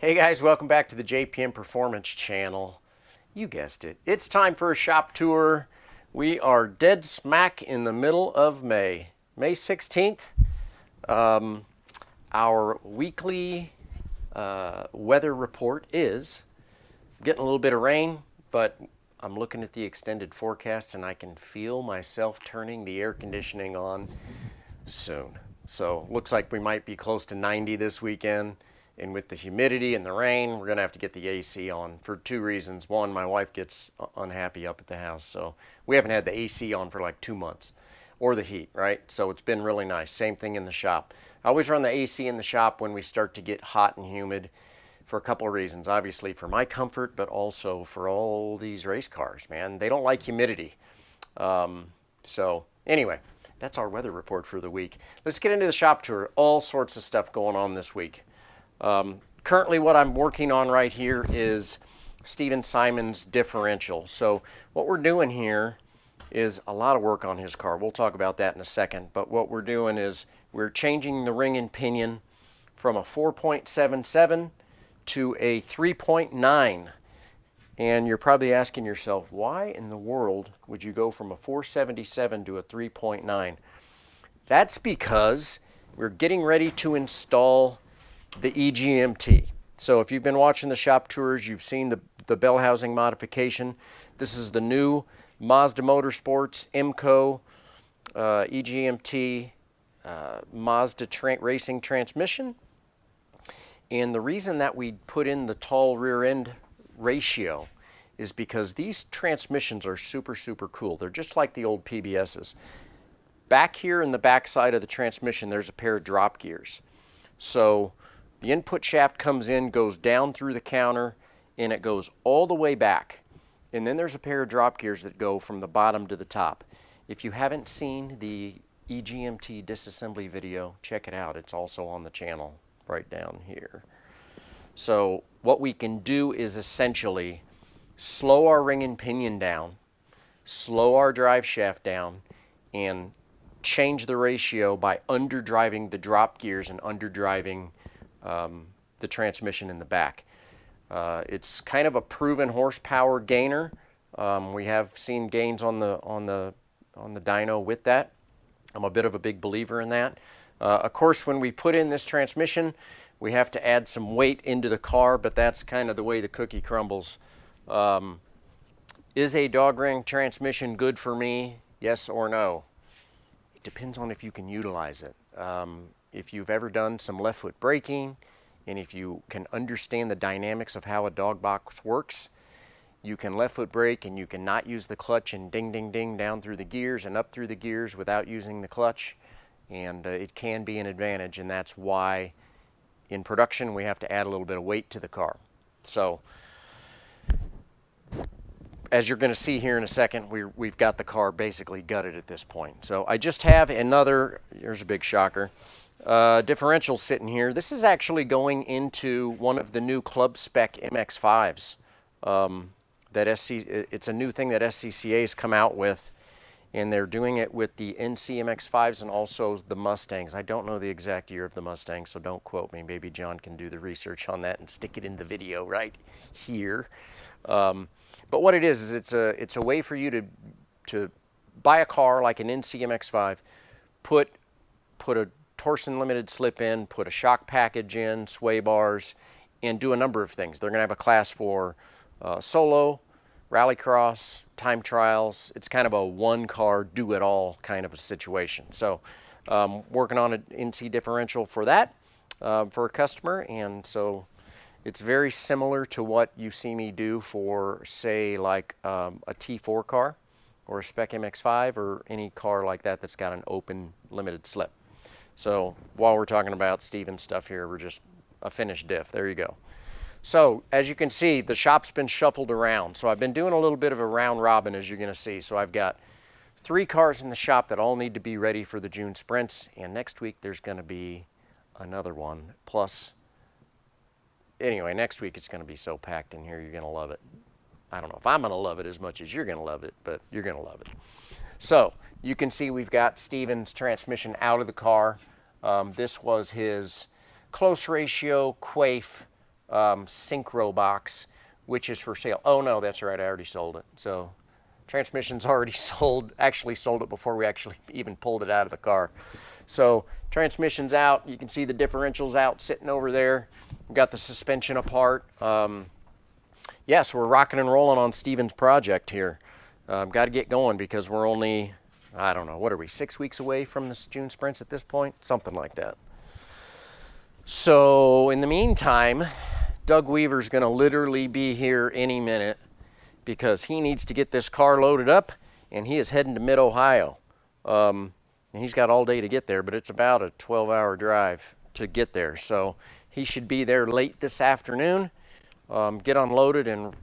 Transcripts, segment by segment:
Hey guys, welcome back to the JPM Performance channel. You guessed it. It's time for a shop tour. We are dead smack in the middle of May. May 16th. Our weekly weather report is getting a little bit of rain, but I'm looking at the extended forecast and I can feel myself turning the air conditioning on soon. So looks like we might be close to 90 this weekend. And with the humidity and the rain, we're going to have to get the AC on for two reasons. One, my wife gets unhappy up at the house, so we haven't had the AC on for like 2 months, or the heat, right? So it's been really nice. Same thing in the shop. I always run the AC in the shop when we start to get hot and humid for a couple of reasons. Obviously for my comfort, but also for all these race cars, man. They don't like humidity. So anyway, that's our weather report for the week. Let's get into the shop tour. All sorts of stuff going on this week. Currently what I'm working on right here is Steven Simon's Differential. So what we're doing here is a lot of work on his car. We'll talk about that in a second. But what we're doing is we're changing the ring and pinion from a 4.77 to a 3.9. And you're probably asking yourself, why in the world would you go from a 477 to a 3.9? That's because we're getting ready to install the EGMT. So if you've been watching the shop tours, you've seen the bell housing modification. This is the new Mazda Motorsports EGMT Mazda racing transmission. And the reason that we put in the tall rear end ratio is because these transmissions are super cool. They're just like the old PBSs. Back here in the back side of the transmission, there's a pair of drop gears. So the input shaft comes in, goes down through the counter, and it goes all the way back. And then there's a pair of drop gears that go from the bottom to the top. If you haven't seen the EGMT disassembly video, check it out. It's also on the channel right down here. So what we can do is essentially slow our ring and pinion down, slow our drive shaft down, and change the ratio by underdriving the drop gears and underdriving the transmission in the back. It's kind of a proven horsepower gainer. We have seen gains on the dyno with that. I'm a bit of a big believer in that. Of course, when we put in this transmission, we have to add some weight into the car, but that's kind of the way the cookie crumbles. Is a dog ring transmission good for me? Yes or no? It depends on if you can utilize it. If you've ever done some left foot braking, and if you can understand the dynamics of how a dog box works, you can left foot brake and you can not use the clutch and ding ding ding down through the gears and up through the gears without using the clutch, and it can be an advantage, and that's why in production we have to add a little bit of weight to the car. So as you're going to see here in a second, we've got the car basically gutted at this point. So I just have another, here's a big shocker, differential sitting here. This is actually going into one of the new club spec MX-5s. It's a new thing that SCCA has come out with, and they're doing it with the NC MX-5s and also the Mustangs. I don't know the exact year of the Mustangs, so don't quote me. Maybe John can do the research on that and stick it in the video right here. But what it is it's a way for you to buy a car like an NC MX-5, put a torsion limited slip in, put a shock package in, sway bars, and do a number of things. They're going to have a class for solo, rallycross, time trials. It's kind of a one car do it all kind of a situation. So working on an NC differential for that for a customer, and so it's very similar to what you see me do for, say, like a T4 car or a Spec MX-5 or any car like that that's got an open limited slip. So while we're talking about Steven's stuff here, we're just a finished diff. There you go. So as you can see, the shop's been shuffled around. So I've been doing a little bit of a round robin, as you're going to see. So I've got 3 cars in the shop that all need to be ready for the June sprints. And next week there's going to be another one. Plus, anyway, next week it's going to be so packed in here, you're going to love it. I don't know if I'm going to love it as much as you're going to love it, but you're going to love it. So you can see we've got Steven's transmission out of the car. This was his close ratio Quaife synchro box, which is for sale. Oh no, that's right, I already sold it. So transmission's already sold, actually sold it before we actually even pulled it out of the car. So transmission's out, you can see the differential's out sitting over there. We've got the suspension apart. Yeah, so we're rocking and rolling on Steven's project here. Got to get going because we're only, I don't know, what are we, 6 weeks away from the June sprints at this point? Something like that. So in the meantime, Doug Weaver's going to literally be here any minute because he needs to get this car loaded up and he is heading to Mid-Ohio. And he's got all day to get there, but it's about a 12-hour drive to get there. So he should be there late this afternoon, get unloaded and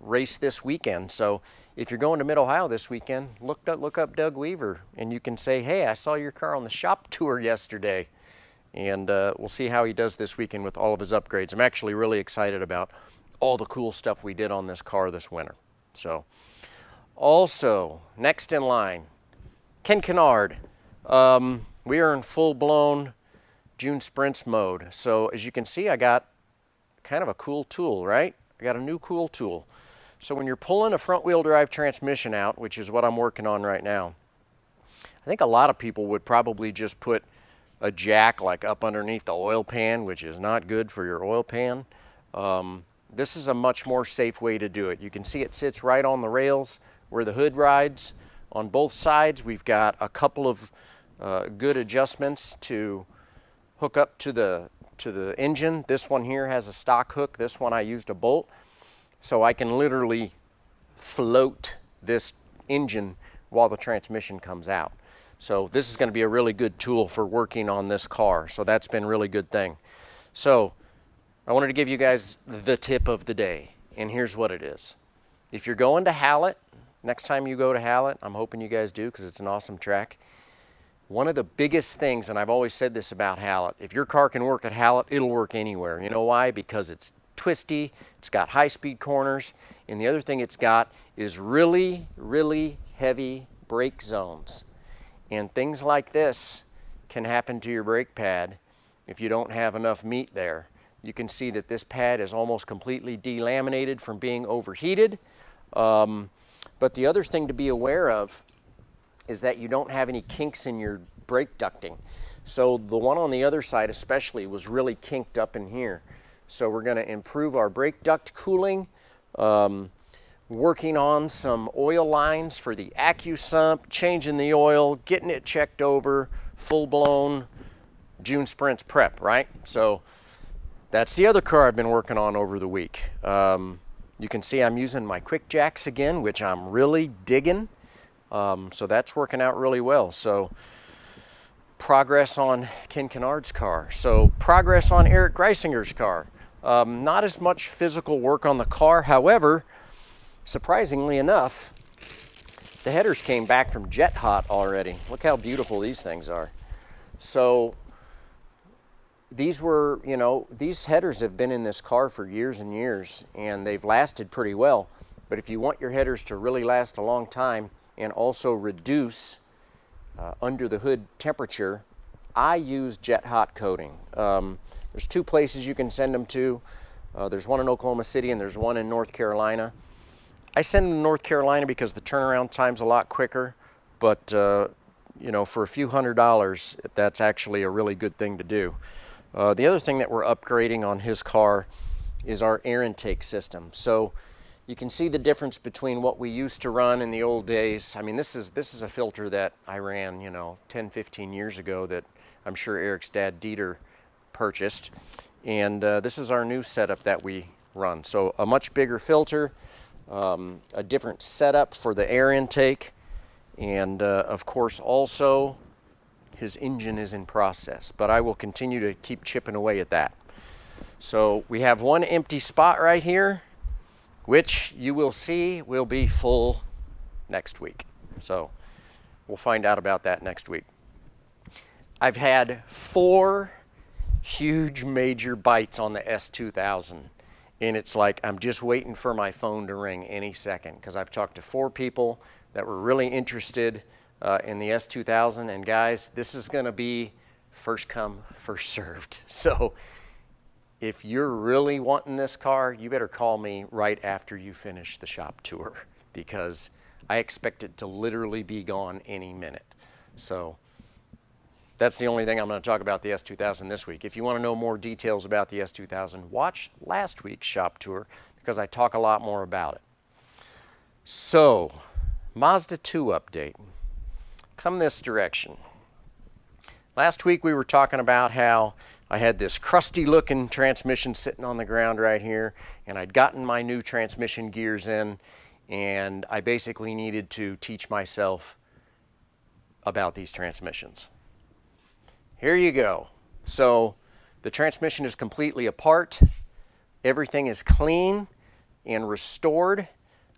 race this weekend. So if you're going to Mid-Ohio this weekend, look up Doug Weaver and you can say, hey, I saw your car on the shop tour yesterday. And we'll see how he does this weekend with all of his upgrades. I'm actually really excited about all the cool stuff we did on this car this winter. So, also, next in line, Ken Kennard. We are in full-blown June sprints mode. So, as you can see, I got kind of a cool tool, right? I got a new cool tool. So when you're pulling a front-wheel drive transmission out, which is what I'm working on right now, I think a lot of people would probably just put a jack like up underneath the oil pan, which is not good for your oil pan. This is a much more safe way to do it. You can see it sits right on the rails where the hood rides. On both sides, we've got a couple of good adjustments to hook up to the engine. This one here has a stock hook. This one I used a bolt. So I can literally float this engine while the transmission comes out. So this is going to be a really good tool for working on this car. So that's been a really good thing. So I wanted to give you guys the tip of the day. And here's what it is. If you're going to Hallett, next time you go to Hallett, I'm hoping you guys do because it's an awesome track. One of the biggest things, and I've always said this about Hallett, if your car can work at Hallett, it'll work anywhere. You know why? Because it's twisty, it's got high-speed corners, and the other thing it's got is really, really heavy brake zones. And things like this can happen to your brake pad if you don't have enough meat there. You can see that this pad is almost completely delaminated from being overheated. But the other thing to be aware of is that you don't have any kinks in your brake ducting. So the one on the other side especially was really kinked up in here. So we're going to improve our brake duct cooling, working on some oil lines for the AccuSump, changing the oil, getting it checked over, full-blown June sprints prep, right? So that's the other car I've been working on over the week. You can see I'm using my quick jacks again, which I'm really digging. So that's working out really well. So progress on Ken Kennard's car. So progress on Eric Greisinger's car. Not as much physical work on the car. However, surprisingly enough, the headers came back from jet hot already. Look how beautiful these things are. So these were, you know, these headers have been in this car for years and years, and they've lasted pretty well. But if you want your headers to really last a long time and also reduce under the hood temperature, I use jet hot coating. There's two places you can send them to. There's one in Oklahoma City and there's one in North Carolina. I send them to North Carolina because the turnaround time's a lot quicker, but you know, for a few $100s, that's actually a really good thing to do. The other thing that we're upgrading on his car is our air intake system. So you can see the difference between what we used to run in the old days. I mean, this is a filter that I ran, you know, 10, 15 years ago that I'm sure Eric's dad Dieter purchased. And this is our new setup that we run. So a much bigger filter, a different setup for the air intake, and of course also his engine is in process, but I will continue to keep chipping away at that. So we have one empty spot right here, which you will see will be full next week. So we'll find out about that next week. I've had 4 huge major bites on the S2000, and it's like I'm just waiting for my phone to ring any second because I've talked to 4 people that were really interested in the S2000, and guys, this is going to be first come, first served. So if you're really wanting this car, you better call me right after you finish the shop tour, because I expect it to literally be gone any minute. So that's the only thing I'm going to talk about the S2000 this week. If you want to know more details about the S2000, watch last week's shop tour, because I talk a lot more about it. So, Mazda 2 update. Come this direction. Last week we were talking about how I had this crusty looking transmission sitting on the ground right here, and I'd gotten my new transmission gears in, and I basically needed to teach myself about these transmissions. Here you go. So the transmission is completely apart. Everything is clean and restored.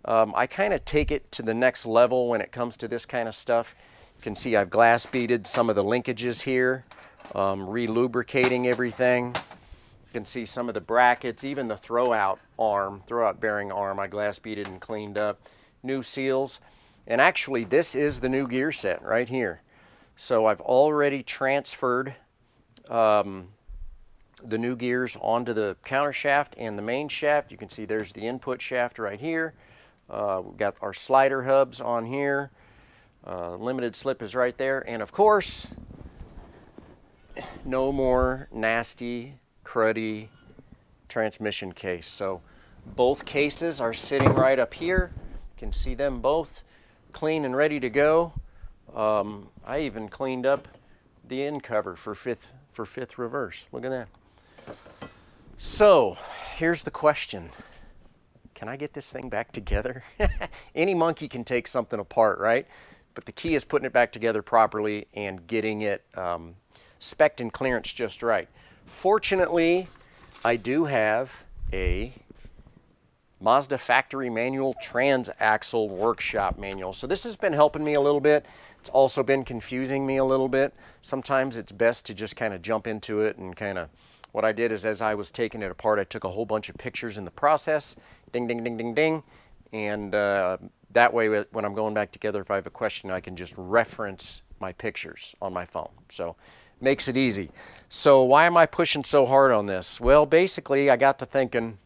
I kind of take it to the next level when it comes to this kind of stuff. You can see I've glass beaded some of the linkages here, re-lubricating everything. You can see some of the brackets, even the throwout bearing arm, I glass beaded and cleaned up. New seals. And actually, this is the new gear set right here. So I've already transferred the new gears onto the counter shaft and the main shaft. You can see there's the input shaft right here. We've got our slider hubs on here. Limited slip is right there. And of course, no more nasty, cruddy transmission case. So both cases are sitting right up here. You can see them both clean and ready to go. I even cleaned up the end cover for fifth reverse. Look at that. So here's the question. Can I get this thing back together? Any monkey can take something apart, right? But the key is putting it back together properly and getting it spec'd and clearance just right. Fortunately, I do have a Mazda factory manual transaxle workshop manual. So this has been helping me a little bit. It's also been confusing me a little bit. Sometimes it's best to just kind of jump into it and kind of, what I did is as I was taking it apart, I took a whole bunch of pictures in the process, ding, ding, ding, ding, ding. And that way when I'm going back together, if I have a question, I can just reference my pictures on my phone. So makes it easy. So why am I pushing so hard on this? Well, basically I got to thinking,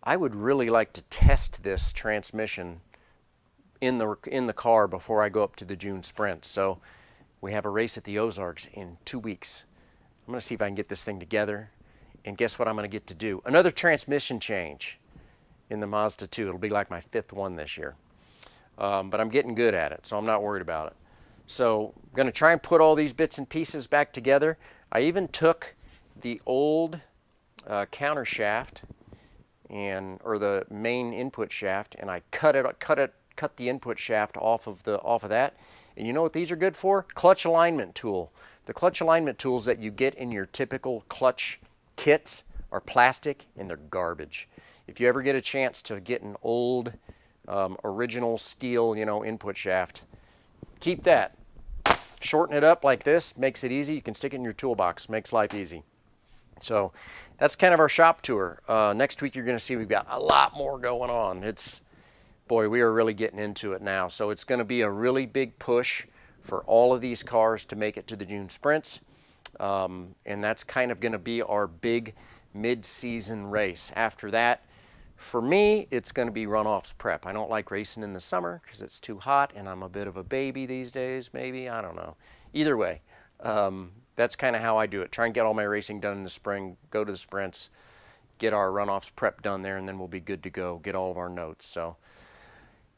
I would really like to test this transmission in the car before I go up to the June Sprint. So we have a race at the Ozarks in 2 weeks. I'm going to see if I can get this thing together. And guess what I'm going to get to do? Another transmission change in the Mazda 2. It'll be like my 5th one this year. But I'm getting good at it, so I'm not worried about it. So I'm going to try and put all these bits and pieces back together. I even took the old counter shaft or the main input shaft, and I cut the input shaft off of that. And you know what these are good for? Clutch alignment tool. The clutch alignment tools that you get in your typical clutch kits are plastic and they're garbage. If you ever get a chance to get an old original steel, input shaft, keep that. Shorten it up like this, makes it easy. You can stick it in your toolbox, makes life easy. So that's kind of our shop tour. Next week you're going to see we've got a lot more going on. Boy, we are really getting into it now. So it's going to be a really big push for all of these cars to make it to the June Sprints. And that's kind of going to be our big mid-season race. After that, for me, it's going to be runoffs prep. I don't like racing in the summer because it's too hot and I'm a bit of a baby these days, maybe. I don't know. Either way, that's kind of how I do it. Try and get all my racing done in the spring, go to the sprints, get our runoffs prep done there, and then we'll be good to go, get all of our notes. So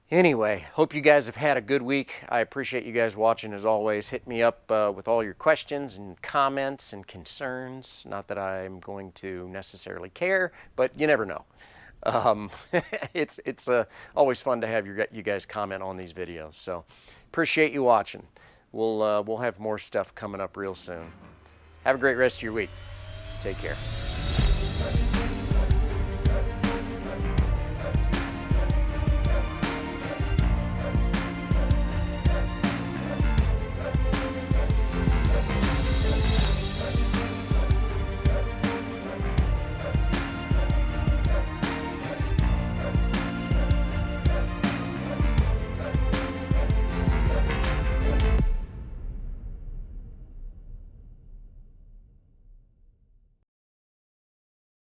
anyway, hope you guys have had a good week. I appreciate you guys watching as always. Hit me up with all your questions and comments and concerns. Not that I'm going to necessarily care, but you never know. It's always fun to have you guys comment on these videos. So appreciate you watching. We'll have more stuff coming up real soon. Have a great rest of your week. Take care.